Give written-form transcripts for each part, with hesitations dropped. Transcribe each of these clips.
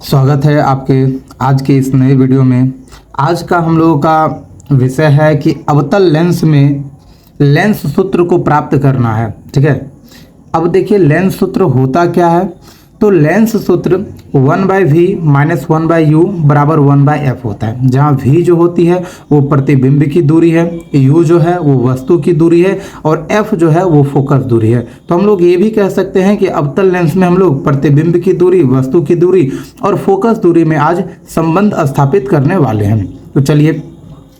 स्वागत है आपके आज के इस नए वीडियो में। आज का हम लोगों का विषय है कि अवतल लेंस में लेंस सूत्र को प्राप्त करना है। ठीक है, अब देखिए लेंस सूत्र होता क्या है। तो लेंस सूत्र 1/v - 1/u बराबर 1/f होता है, जहाँ v जो होती है वो प्रतिबिंब की दूरी है, u जो है वो वस्तु की दूरी है और f जो है वो फोकस दूरी है। तो हम लोग ये भी कह सकते हैं कि अवतल लेंस में हम लोग प्रतिबिंब की दूरी, वस्तु की दूरी और फोकस दूरी में आज संबंध स्थापित करने वाले हैं। तो चलिए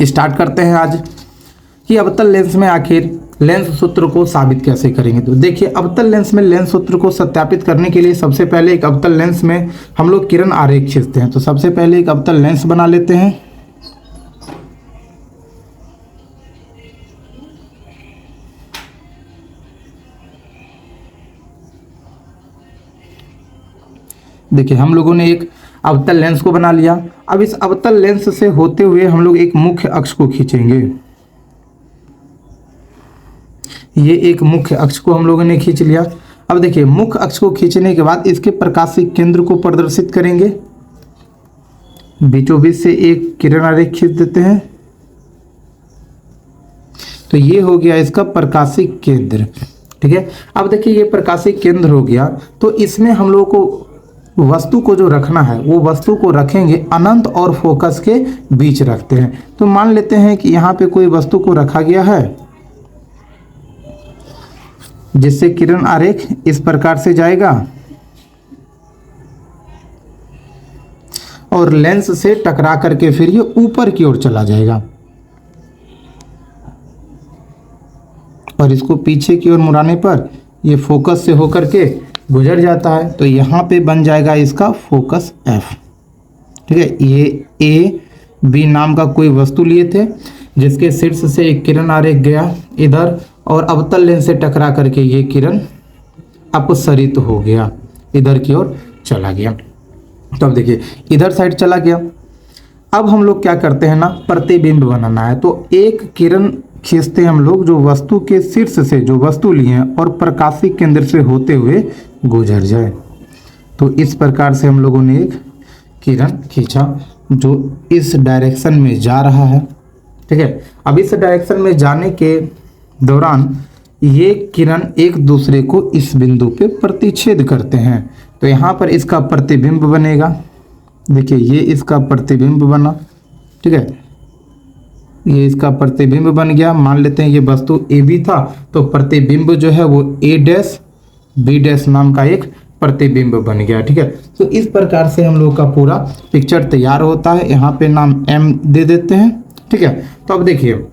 स्टार्ट करते हैं आज कि अवतल लेंस में आखिर लेंस सूत्र को साबित कैसे करेंगे। तो देखिए अवतल लेंस में लेंस सूत्र को सत्यापित करने के लिए सबसे पहले एक अवतल लेंस में हम लोग किरण आरेख खींचते हैं। तो सबसे पहले एक अवतल लेंस बना लेते हैं। देखिए हम लोगों ने एक अवतल लेंस को बना लिया। अब इस अवतल लेंस से होते हुए हम लोग एक मुख्य अक्ष को खींचेंगे। ये एक मुख्य अक्ष को हम लोगों ने खींच लिया। अब देखिए मुख्य अक्ष को खींचने के बाद इसके प्रकाशिक केंद्र को प्रदर्शित करेंगे। बीचों बीच से एक किरण आरेख खींच देते हैं। तो ये हो गया इसका प्रकाशिक केंद्र। ठीक है, अब देखिए ये प्रकाशिक केंद्र हो गया। तो इसमें हम लोगों को वस्तु को जो रखना है वो वस्तु को रखेंगे अनंत और फोकस के बीच रखते हैं। तो मान लेते हैं कि यहाँ पे कोई वस्तु को रखा गया है, जिससे किरण आरेख इस प्रकार से जाएगा और लेंस से टकरा करके फिर ये ऊपर की ओर चला जाएगा और इसको पीछे की ओर मुड़ाने पर ये फोकस से होकर के गुजर जाता है। तो यहाँ पे बन जाएगा इसका फोकस F। ठीक है, ये A B नाम का कोई वस्तु लिए थे, जिसके शीर्ष से एक किरण आरेख गया इधर और अवतल लेंस से टकरा करके ये किरण अपसरित हो गया, इधर की ओर चला गया। तो अब देखिए इधर साइड चला गया। अब हम लोग क्या करते हैं ना, प्रतिबिंब बनाना है। तो एक किरण खींचते हैं हम लोग जो वस्तु के शीर्ष से जो वस्तु लिए हैं और प्रकाशिक केंद्र से होते हुए गुजर जाए। तो इस प्रकार से हम लोगों ने एक किरण खींचा जो इस डायरेक्शन में जा रहा है। ठीक है, अब इस डायरेक्शन में जाने के दौरान ये किरण एक दूसरे को इस बिंदु पे प्रतिच्छेद करते हैं। तो यहाँ पर इसका प्रतिबिंब बनेगा। देखिए ये इसका प्रतिबिंब बना। ठीक है, ये इसका प्रतिबिंब बन गया। मान लेते हैं ये वस्तु ए बी था, तो प्रतिबिंब जो है वो ए डैश बी डैश नाम का एक प्रतिबिंब बन गया। ठीक है, तो इस प्रकार से हम लोग का पूरा पिक्चर तैयार होता है। यहाँ पे नाम एम दे देते हैं। ठीक है, तो अब देखिए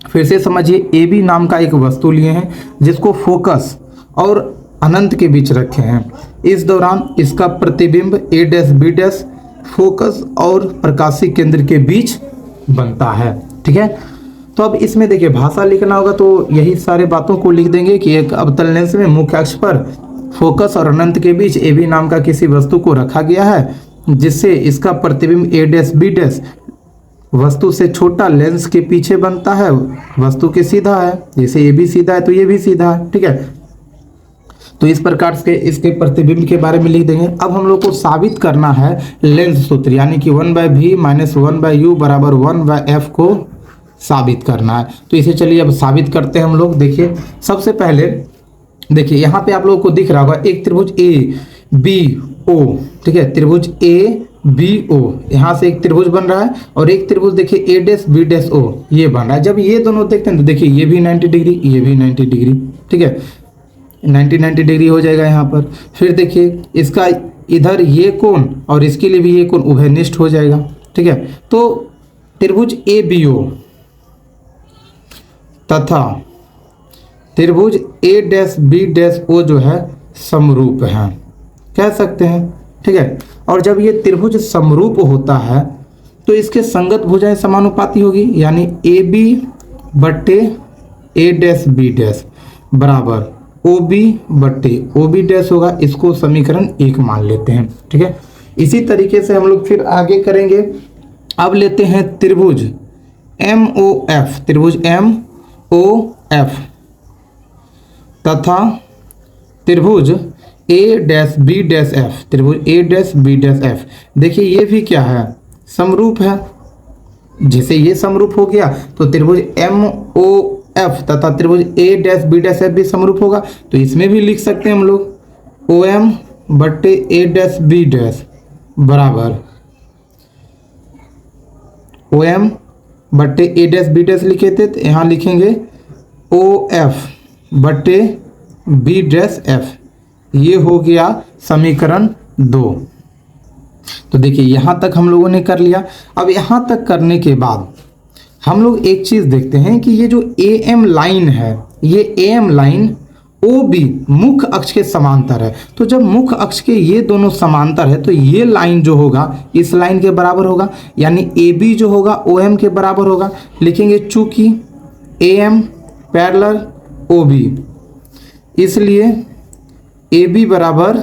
फिर से समझिए, ए बी नाम का एक वस्तु लिए हैं जिसको फोकस और अनंत के बीच रखे हैं। इस दौरान इसका प्रतिबिंब ए डैश बी डैश फोकस और प्रकाशिक केंद्र के बीच बनता है। ठीक है, तो अब इसमें देखिए भाषा लिखना होगा, तो यही सारे बातों को लिख देंगे कि एक अवतल लेंस में मुख्य अक्ष पर फोकस और अनंत के बीच ए बी नाम का किसी वस्तु को रखा गया है, जिससे इसका प्रतिबिंब ए डैश बी डैश वस्तु से छोटा लेंस के पीछे बनता है, वस्तु के सीधा है। जैसे ये भी सीधा है तो ये भी सीधा है। ठीक है, तो इस प्रकार से इसके प्रतिबिंब के बारे में लिख देंगे। अब हम लोग को साबित करना है लेंस सूत्र, यानी कि 1/v - 1/u बराबर 1/f को साबित करना है। तो इसे चलिए अब साबित करते हैं हम लोग। देखिए सबसे पहले देखिए यहाँ पे आप लोगों को दिख रहा होगा एक त्रिभुज ABO। ठीक है, त्रिभुज ABO, यहाँ से एक त्रिभुज बन रहा है और एक त्रिभुज देखिए A dash B dash O ये बन रहा है। जब ये दोनों देखते हैं तो देखिए ये भी 90 डिग्री, ये भी 90 डिग्री। ठीक है, 90 डिग्री हो जाएगा यहाँ पर। फिर देखिए इसका इधर ये कोण और इसके लिए भी ये कोण उभयनिष्ठ हो जाएगा। ठीक है, तो त्रिभुज ABO तथा त्रिभुज A dash B dash O जो है समरूप है, कह सकते हैं। ठीक है, और जब ये त्रिभुज समरूप होता है तो इसके संगत भुजाएं समानुपाती होगी, यानी AB बट्टे A डैश B डैश बराबर OB बट्टे OB डैश होगा। इसको समीकरण 1 मान लेते हैं। ठीक है, इसी तरीके से हम लोग फिर आगे करेंगे। अब लेते हैं त्रिभुज MOF, त्रिभुज MOF तथा त्रिभुज ए डैश बी डैश एफ, त्रिभुज ए डैश बी डैश एफ, देखिए ये भी क्या है, समरूप है। जैसे ये समरूप हो गया तो त्रिभुज एम ओ एफ तथा त्रिभुज ए डैश बी डैश एफ भी समरूप होगा। तो इसमें भी लिख सकते हैं हम लोग ओ एम बट्टे ए डैश बी डैश बराबर ओ एम बट्टे ए डैश बी डैश लिखे थे, तो यहाँ लिखेंगे ओ एफ बट्टे बी डैश एफ। ये हो गया समीकरण 2। तो देखिए यहाँ तक हम लोगों ने कर लिया। अब यहाँ तक करने के बाद हम लोग एक चीज़ देखते हैं कि ये जो ए एम लाइन है, ये A M line O B मुख्य अक्ष के समांतर है। तो जब मुख्य अक्ष के ये दोनों समांतर है तो ये लाइन जो होगा इस लाइन के बराबर होगा, यानी ए बी जो होगा ओ एम के बराबर होगा। लिखेंगे चूंकि A M parallel O B, इसलिए ए बी बराबर,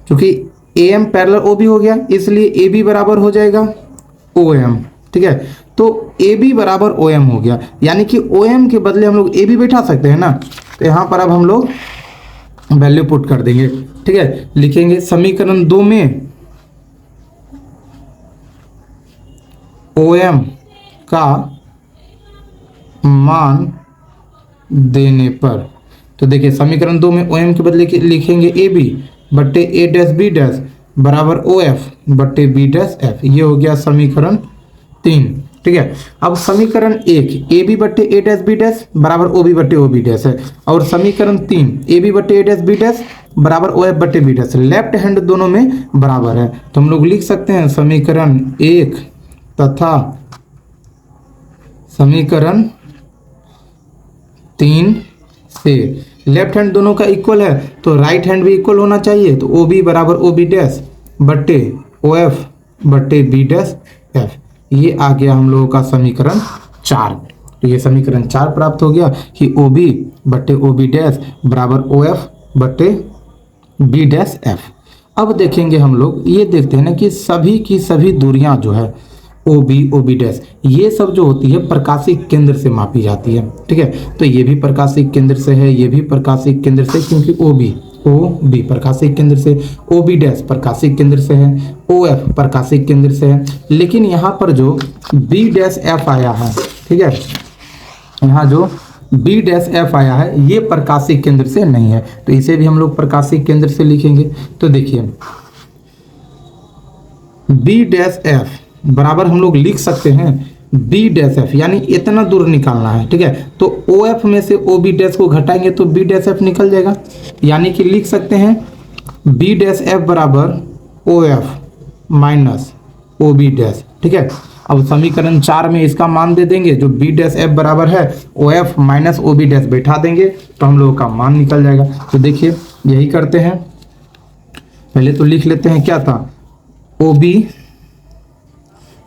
चूंकि A M parallel O B हो गया इसलिए ए बी बराबर हो जाएगा ओ एम। ठीक है, तो ए बी बराबर ओ एम हो गया, यानी कि ओ एम के बदले हम लोग ए बी बैठा सकते हैं ना। तो यहाँ पर अब हम लोग वैल्यू पुट कर देंगे। ठीक है, लिखेंगे समीकरण 2 में ओ एम का मान देने पर, तो देखिए समीकरण 2 में ओ एम के बदले लिखेंगे ए बी बट्टे ए डैश बी डैश बराबर ओ एफ बट्टे बी डैश एफ। ये हो गया समीकरण 3। ठीक है, अब समीकरण 1 ए बी बट्टे ए डैश बी डैश बराबर ओ बी बट्टे ओ बी डैश है, और समीकरण 3 ए बी बट्टे ए डैश बी डैश बराबर ओ एफ बट्टे बी डैश, लेफ्ट हैंड दोनों में बराबर है। तो हम लोग लिख सकते हैं समीकरण 1 तथा समीकरण 3 से लेफ्ट हैंड दोनों का इक्वल है तो राइट हैंड भी इक्वल होना चाहिए। तो ओ बी बराबर ओ बी डैश बट्टे ओ एफ बट्टे बी डैश एफ। ये आ गया हम लोगों का समीकरण 4। तो ये समीकरण 4 प्राप्त हो गया कि ओ बी बट्टे ओ बी डैश बराबर ओ एफ बट्टे बी डैश एफ। अब देखेंगे हम लोग, ये देखते हैं ना कि सभी की सभी दूरियां जो है ओ बी डैश, ये सब जो होती है प्रकाशिक केंद्र से मापी जाती है। ठीक है, तो ये भी प्रकाशिक केंद्र से है, ये भी प्रकाशिक केंद्र से, क्योंकि ओ बी प्रकाशिक केंद्र से, ओ बी डैश प्रकाशिक केंद्र से है, ओ एफ प्रकाशिक केंद्र से है। लेकिन यहाँ पर जो बी डैश एफ आया है, ठीक है, यहाँ जो बी डैश एफ आया है ये प्रकाशिक केंद्र से नहीं है, तो इसे भी हम लोग प्रकाशिक केंद्र से लिखेंगे। तो देखिए बी डैश एफ बराबर हम लोग लिख सकते हैं बी डैश एफ, यानी इतना दूर निकालना है। ठीक है, तो ओ एफ में से ओ बी डैश को घटाएंगे तो बी डैश एफ निकल जाएगा, यानी कि लिख सकते हैं बी डैश एफ बराबर O F minus O B dash. ठीक है, अब समीकरण 4 में इसका मान दे देंगे, जो बी डैश एफ बराबर है O F minus O B dash बैठा देंगे तो हम लोगों का मान निकल जाएगा। तो देखिए यही करते हैं, पहले तो लिख लेते हैं क्या था, ओ बी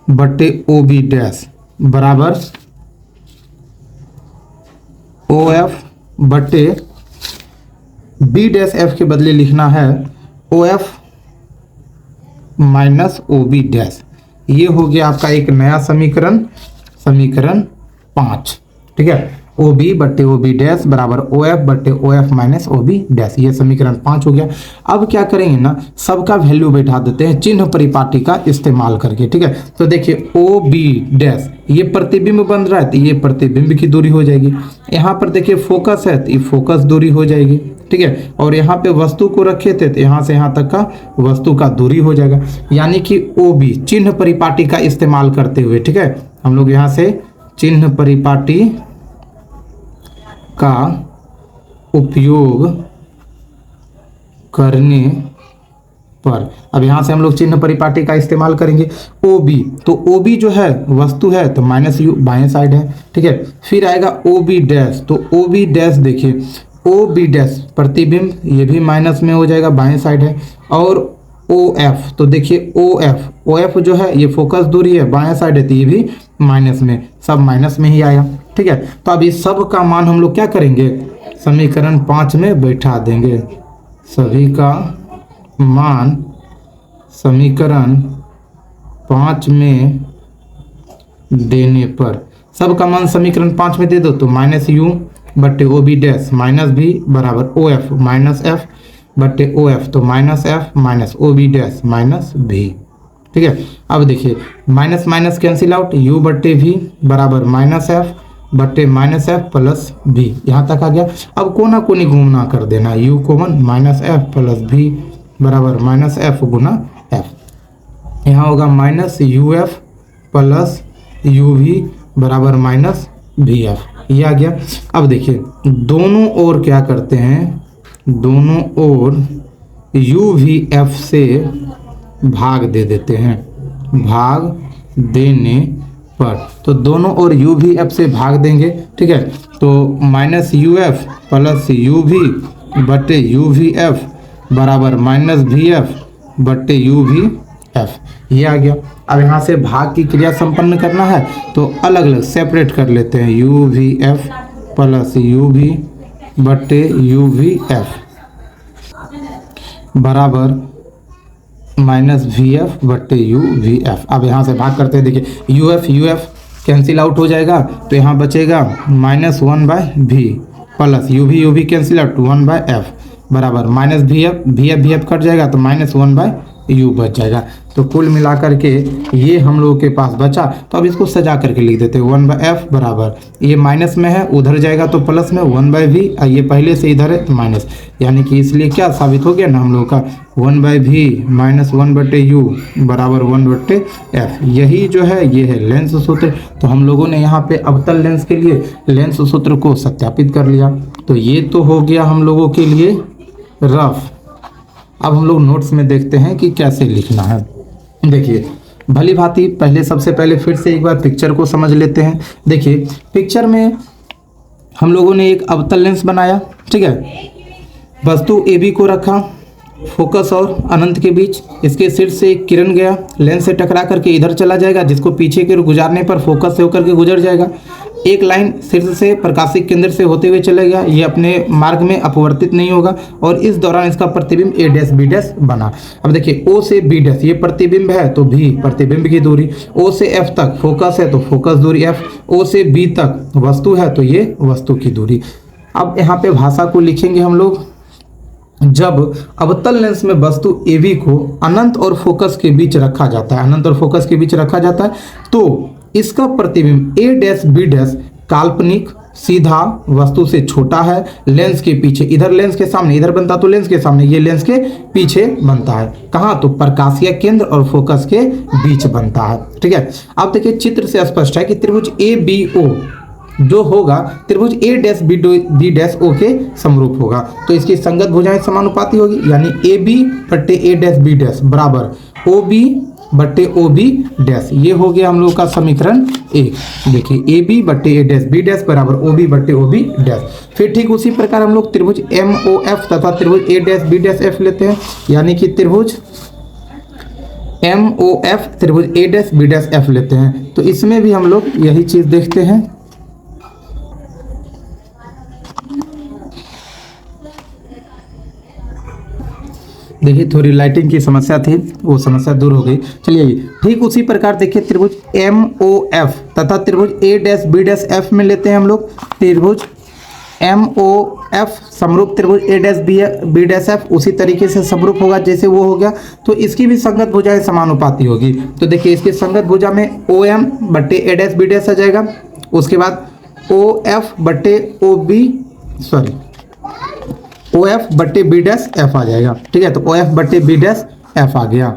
बट्टे ओ बी डैश बराबर ओ एफ बट्टे बी डैश एफ के बदले लिखना है O F minus O B dash. ये हो गया आपका एक नया समीकरण, समीकरण 5। ठीक है, ओ बी बट्टे ओ बी डैश बराबर ओ एफ बट्टे O F minus O B dash, ये समीकरण 5 हो गया। अब क्या करेंगे ना, सबका वैल्यू बैठा देते हैं चिन्ह परिपाटी का इस्तेमाल करके। ठीक है, तो देखिए ओ बी डैश ये प्रतिबिंब बन रहा है तो ये प्रतिबिंब की दूरी हो जाएगी। यहाँ पर देखिए फोकस है तो ये फोकस दूरी हो जाएगी। ठीक है, और यहाँ पे वस्तु को रखे थे तो यहाँ से यहाँ तक का वस्तु का दूरी हो जाएगा, यानी कि ओ बी चिन्ह परिपाटी का इस्तेमाल करते हुए, ठीक है, हम लोग यहाँ से चिन्ह परिपाटी का उपयोग करने पर, अब यहां से हम लोग चिन्ह परिपाटी का इस्तेमाल करेंगे। ओ बी, तो ओ बी जो है वस्तु है तो माइनस यू बाएं साइड है। ठीक है, फिर आएगा ओ बी डैश, तो ओ बी डैश देखिए ओ बी डैश प्रतिबिंब ये भी माइनस में हो जाएगा, बाएं साइड है। और ओ एफ, तो देखिए ओ एफ जो है ये फोकस दूरी है, बाएं साइड है तो ये भी माइनस में, सब माइनस में ही आया। ठीक है, तो अब इस सब का मान हम लोग क्या करेंगे, समीकरण 5 में बैठा देंगे। सभी का मान समीकरण 5 में देने पर, सब का मान समीकरण 5 में दे दो तो माइनस यू बट्टे ओ बी डैश माइनस भी बराबर ओ एफ माइनस एफ बट्टे ओ एफ, तो minus F minus O B dash minus V. ठीक है, अब देखिए minus minus cancel out, U बट्टे भी बराबर माइनस एफ बट्टे माइनस एफ प्लस भी, यहाँ तक आ गया। अब कोना कोनी घूमना कर देना, U common minus F plus V बराबर माइनस एफ गुना एफ, यहाँ होगा minus U F plus U V बराबर माइनस भी एफ, ये आ गया। अब देखिए दोनों ओर क्या करते हैं, दोनों ओर यू वी एफ से भाग दे देते हैं, भाग देने पर तो दोनों ओर यू वी एफ से भाग देंगे। ठीक है, तो minus U F plus U V बट्टे यू वी एफ बराबर माइनस भी एफ बट्टे यू वी एफ, ये आ गया। अब यहाँ से भाग की क्रिया संपन्न करना है तो अलग अलग सेपरेट कर लेते हैं, U V F plus U V बट्टे यू वी एफ बराबर माइनस वी एफ बट्टे यू वी एफ। अब यहाँ से भाग करते हैं, देखिए यू एफ कैंसिल आउट हो जाएगा तो यहाँ बचेगा minus one by V plus U V cancel out one by F बराबर माइनस भी एफ कट जाएगा तो माइनस वन बाय यू बच जाएगा। तो कुल मिलाकर के ये हम लोगों के पास बचा, तो अब इसको सजा करके लिख देते हैं, वन बाय एफ बराबर ये माइनस में है उधर जाएगा तो प्लस में वन बाय भी, ये पहले से इधर है तो माइनस, यानी कि इसलिए क्या साबित हो गया ना हम लोग का वन बाय भी माइनस वन बट्टे यू बराबर वन बट्टे एफ। यही जो है ये है लेंस सूत्र। तो हम लोगों ने यहाँ पे अवतल लेंस के लिए लेंस सूत्र को सत्यापित कर लिया। तो ये तो हो गया हम लोगों के लिए रफ। अब हम लोग नोट्स में देखते हैं कि कैसे लिखना है। देखिए भली भांति पहले सबसे पहले फिर से एक बार पिक्चर को समझ लेते हैं। देखिए पिक्चर में हम लोगों ने एक अवतल लेंस बनाया, ठीक है, वस्तु ए बी को रखा फोकस और अनंत के बीच, इसके शीर्ष से एक किरण गया लेंस से टकरा करके इधर चला जाएगा जिसको पीछे की ओर गुजारने पर फोकस से होकर के गुजर जाएगा। एक लाइन शीर्ष से प्रकाशिक केंद्र से होते हुए चलेगा, ये अपने मार्ग में अपवर्तित नहीं होगा और इस दौरान इसका प्रतिबिंब ए डैश बी डैश बना। अब देखिए ओ से बी डैश ये प्रतिबिंब है तो भी प्रतिबिंब की दूरी, ओ से एफ तक फोकस है तो फोकस दूरी एफ, ओ से बी तक वस्तु है तो ये वस्तु की दूरी। अब यहाँ पे भाषा को लिखेंगे हम लोग, जब अवतल लेंस में वस्तु एवी को अनंत और फोकस के बीच रखा जाता है, अनंत और फोकस के बीच रखा जाता है तो इसका प्रतिबिंब ए डैश बी डैश काल्पनिक सीधा वस्तु से छोटा है, लेंस के पीछे, इधर लेंस के सामने, इधर बनता तो लेंस के सामने, ये लेंस के पीछे बनता है। कहाँ? तो प्रकाशीय केंद्र और फोकस के बीच बनता है। ठीक है, अब देखिए चित्र से स्पष्ट है कि त्रिभुज ए बी ओ जो होगा त्रिभुज ए डैश बी डैश ओ के समरूप होगा, तो इसकी संगत भुजाएं समानुपाती होगी, यानी ए बी बट्टे ए डैश बी डैश बराबर ओ बी बट्टे ओ बी डैश। ये हो गया हम लोग का समीकरण एक। देखिए ए बी बट्टे ए डैश बी डैश बराबर ओ बी बट्टे ओ बी डैश। फिर ठीक उसी प्रकार हम लोग त्रिभुज एम ओ एफ तथा त्रिभुज ए डैश बी डैश एफ लेते हैं, यानी कि त्रिभुज एम ओ एफ त्रिभुज ए डैश बी डैश एफ लेते हैं। तो इसमें भी हम लोग यही चीज देखते हैं। देखिए थोड़ी लाइटिंग की समस्या थी, वो समस्या दूर हो गई। चलिए ठीक उसी प्रकार देखिए त्रिभुज एम ओ एफ तथा त्रिभुज ए डैश बी डैश एफ में लेते हैं हम लोग त्रिभुज एम ओ एफ समरूप त्रिभुज ए डैश बी डैश एफ उसी तरीके से समरूप होगा जैसे वो हो गया, तो इसकी भी संगत भुजाएं समानुपाती होगी। तो देखिए इसकी संगत भुजा में ओ एम बट्टे ए डैश बी डैश आ जाएगा, उसके बाद ओ एफ बट्टे ओ एफ बट्टे बी डैश एफ आ जाएगा। ठीक है, तो ओ एफ बट्टे बी डैश एफ आ गया।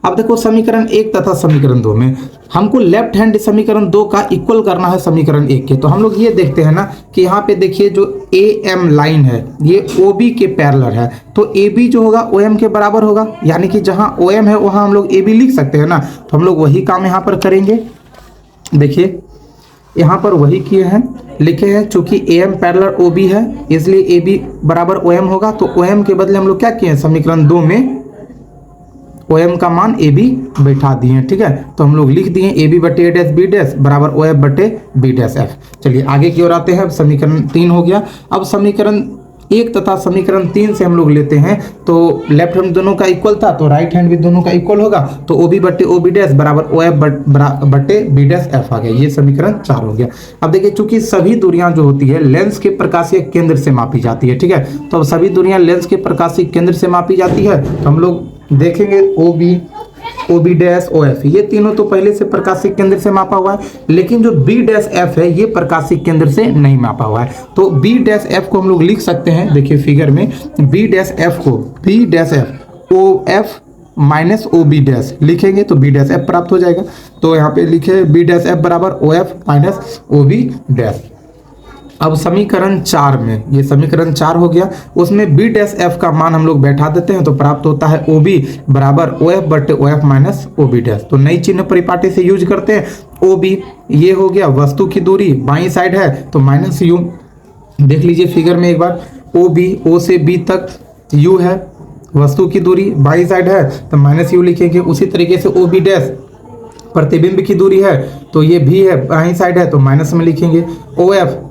अब देखो समीकरण एक तथा समीकरण दो में हमको लेफ्ट हैंड समीकरण दो का इक्वल करना है समीकरण एक के। तो हम लोग ये देखते हैं ना कि यहाँ पे देखिए जो ए एम लाइन है ये ओ बी के पैरेलल है, तो ए बी जो होगा ओ एम के बराबर होगा, यानी कि जहाँ ओ एम है वहाँ हम लोग ए बी लिख सकते हैं ना, तो हम लोग वही काम यहाँ पर करेंगे। देखिए यहाँ पर वही किए हैं, लिखे हैं चूंकि A M parallel O B है इसलिए ए बी बराबर ओ एम होगा, तो ओ एम के बदले हम लोग क्या किए हैं समीकरण दो में ओ एम का मान ए बी बैठा दिए हैं। ठीक है, तो हम लोग लिख दिए ए बी बटे ए डैश बी डैश बराबर ओ एफ बटे बी डैश एफ। चलिए आगे की ओर आते हैं, समीकरण तीन हो गया। अब समीकरण 1 तथा समीकरण 3 से हम लोग लेते हैं तो लेफ्ट हैंड दोनों का इक्वल था तो राइट हैंड भी दोनों का इक्वल होगा, तो OB बट्टे OB डैश बराबर OF बट्टे B डैश F आ गया। ये समीकरण 4 हो गया। अब देखिए चूंकि सभी दूरियां जो होती है लेंस के प्रकाशीय केंद्र से मापी जाती है, ठीक है, तो अब सभी दूरियां लेंस के प्रकाशीय केंद्र से मापी जाती है तो हम लोग देखेंगे OB डैश OF ये तीनों तो पहले से प्रकाशीय केंद्र से मापा हुआ है, लेकिन जो B डैश F है ये प्रकाशीय केंद्र से नहीं मापा हुआ है। तो B डैश F को हम लोग लिख सकते हैं, देखिए फिगर में B डैश F को B dash F OF minus OB dash लिखेंगे तो B डैश F प्राप्त हो जाएगा। तो यहाँ पे लिखे B डैश F बराबर OF माइनस OB डैश। अब समीकरण 4 में, ये समीकरण 4 हो गया, उसमें B डैश F का मान हम लोग बैठा देते हैं तो प्राप्त होता है OB बराबर OF बट्टे OF माइनस OB डैश। तो नई चिन्ह परिपाटी से यूज करते हैं। OB ये हो गया वस्तु की दूरी, बाई साइड है तो माइनस U, देख लीजिए फिगर में एक बार, OB O से B तक U है, वस्तु की दूरी बाई साइड है तो माइनस U लिखेंगे। उसी तरीके से OB डैश प्रतिबिंब की दूरी है तो ये भी है बाई साइड है तो माइनस में लिखेंगे। OF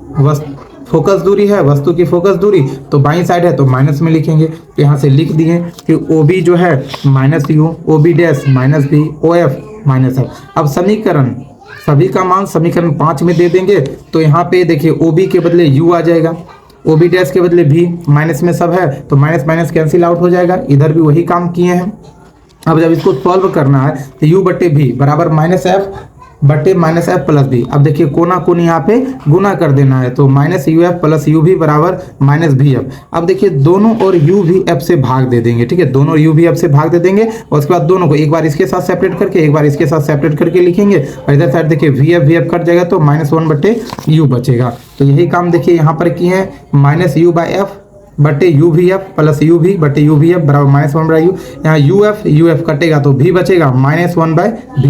फोकस दूरी है, वस्तु की फोकस दूरी तो बाई साइड है तो माइनस में लिखेंगे। तो यहाँ से लिख दिए कि OB जो है minus U, OB dash minus B, OF minus F। अब समीकरण सभी का मान समीकरण 5 में दे देंगे तो यहाँ पे देखिए OB के बदले U आ जाएगा, OB डैश के बदले B, माइनस में सब है तो माइनस माइनस कैंसिल आउट हो जाएगा। इधर भी वही काम किए हैं। अब जब इसको सॉल्व करना है तो U बट्टे B बराबर माइनस F बट्टे माइनस F प्लस B। अब देखिए कोना कोन यहाँ पे गुना कर देना है तो माइनस UF प्लस UV बराबर माइनस VF। अब देखिए दोनों और UVF से भाग दे देंगे, ठीक है, दोनों UVF से भाग दे देंगे और उसके बाद दोनों को एक बार इसके साथ सेपरेट करके एक बार इसके साथ सेपरेट करके लिखेंगे और इधर साइड देखिए VF कट जाएगा तो -1 बट्टे U बचेगा। तो यही काम देखिए यहाँ पर किए हैं, माइनस U/F बट्टे UVF प्लस UV बट्टे UVF बराबर -1/U। यहाँ UF कटेगा तो V बचेगा -1/V,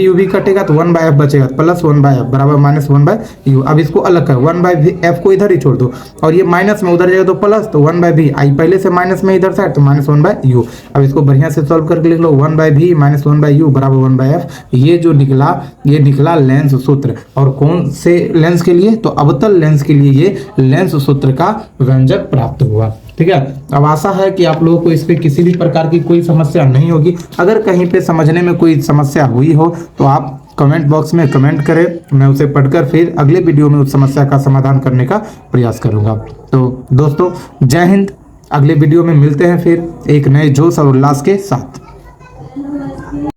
UV कटेगा तो 1/F बचेगा प्लस 1/F बराबर -1/U। अब इसको अलग कर, 1/F को इधर ही छोड़ दो और ये माइनस में उधर जाएगा तो प्लस, तो 1/V आई पहले से माइनस में इधर साइड तो -1/U। अब इसको बढ़िया से सॉल्व करके लिख लो, 1/V माइनस 1/U बराबर 1/F। ये जो निकला ये निकला लेंस सूत्र। और कौन से लेंस के लिए? तो अवतल लेंस के लिए ये लेंस सूत्र का व्यंजक प्राप्त हुआ। ठीक है, अब आशा है कि आप लोगों को इस पे किसी भी प्रकार की कोई समस्या नहीं होगी। अगर कहीं पे समझने में कोई समस्या हुई हो तो आप कमेंट बॉक्स में कमेंट करें, मैं उसे पढ़कर फिर अगले वीडियो में उस समस्या का समाधान करने का प्रयास करूंगा। तो दोस्तों जय हिंद, अगले वीडियो में मिलते हैं फिर एक नए जोश और उल्लास के साथ।